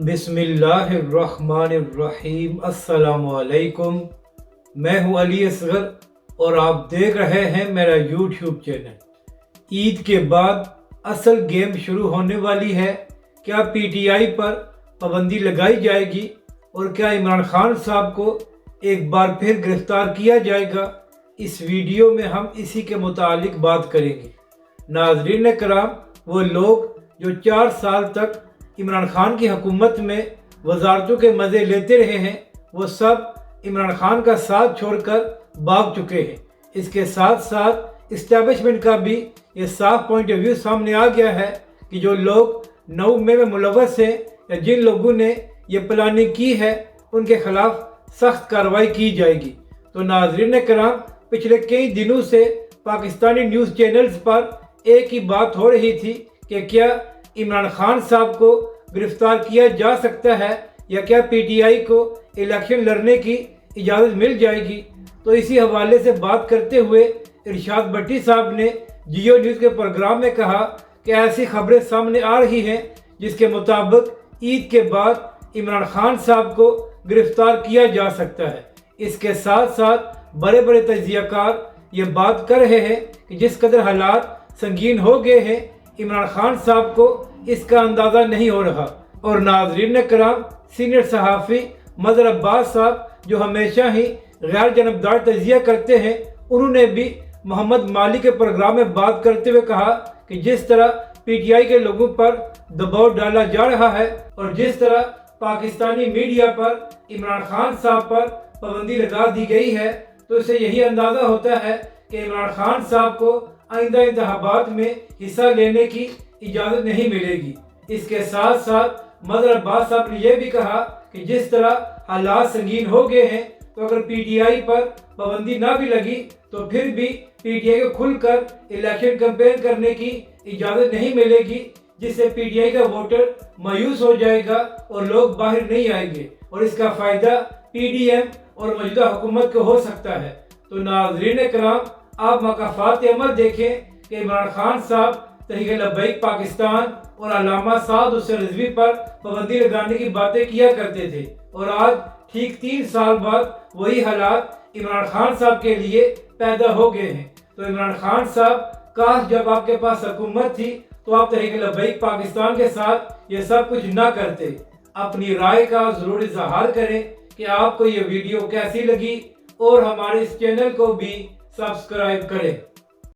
बिस्मिल्लाहिर्रहमानिर्रहीम। अस्सलाम वालेकुम। मैं हूं अली असगर और आप देख रहे हैं मेरा यूट्यूब चैनल। ईद के बाद असल गेम शुरू होने वाली है। क्या पीटीआई पर पाबंदी लगाई जाएगी और क्या इमरान खान साहब को एक बार फिर गिरफ्तार किया जाएगा? इस वीडियो में हम इसी के मुतालिक बात करेंगे। नाज़रीन कराम, वो लोग जो 4 साल तक इमरान खान की हुकूमत में वजारतों के मज़े लेते रहे हैं, वो सब इमरान खान का साथ छोड़कर भाग चुके हैं। इसके साथ साथ इस्टेब्लिशमेंट का भी ये साफ पॉइंट ऑफ व्यू सामने आ गया है कि जो लोग 9 मई में मुलव्वस हैं या जिन लोगों ने ये प्लानिंग की है, उनके खिलाफ सख्त कार्रवाई की जाएगी। तो नाज़रीन कराम, पिछले कई दिनों से पाकिस्तानी न्यूज़ चैनल्स पर एक ही बात हो रही थी कि क्या इमरान खान साहब को गिरफ्तार किया जा सकता है या क्या पीटीआई को इलेक्शन लड़ने की इजाज़त मिल जाएगी। तो इसी हवाले से बात करते हुए इरशाद भट्टी साहब ने जियो न्यूज़ के प्रोग्राम में कहा कि ऐसी खबरें सामने आ रही हैं जिसके मुताबिक ईद के बाद इमरान खान साहब को गिरफ्तार किया जा सकता है। इसके साथ साथ बड़े बड़े तजियाकार ये बात कर रहे हैं कि जिस कदर हालात संगीन हो गए हैं, इमरान खान साहब को इसका अंदाज़ा नहीं हो रहा। और नाज़रीन कराम, सीनियर सहाफ़ी मज़हर अब्बास साहब जो हमेशा ही गैर जनबदार तजिया करते हैं, उन्होंने भी मोहम्मद माली के प्रोग्राम में बात करते हुए कहा कि जिस तरह पीटीआई के लोगों पर दबाव डाला जा रहा है और जिस तरह पाकिस्तानी मीडिया पर इमरान खान साहब पर पाबंदी लगा दी गई है, तो इससे यही अंदाज़ा होता है कि इमरान खान साहब को आइंदा इंतखाबात में हिस्सा लेने की इजाज़त नहीं मिलेगी। इसके साथ साथ मज़हर अब्बास साहब ने यह भी कहा कि जिस तरह हालात संगीन हो गए हैं, तो अगर पीटीआई पर पाबंदी ना भी लगी तो फिर भी पीटीआई को खुलकर इलेक्शन कैंपेन करने की इजाज़त नहीं मिलेगी, जिससे पीटीआई का वोटर मायूस हो जाएगा और लोग बाहर नहीं आएंगे और इसका फ़ायदा पीडीएम और मौजूदा हुकूमत को हो सकता है। तो नाज़रीन कराम, आप मकाफात अमल देखें कि इमरान खान साहब तहरीक लब्बैक पाकिस्तान और अल्लामा साद हुसैन रिजवी पर पाबंदी लगाने की बातें किया करते थे और आज ठीक 3 साल बाद वही हालात इमरान खान साहब के लिए पैदा हो गए हैं। तो इमरान खान साहब, काश जब आपके पास हुकूमत थी तो आप तहरीक लब्बैक पाकिस्तान के साथ ये सब कुछ ना करते। अपनी राय का ज़रूर इज़हार करें कि आपको ये वीडियो कैसी लगी और हमारे इस चैनल को भी सब्सक्राइब करें।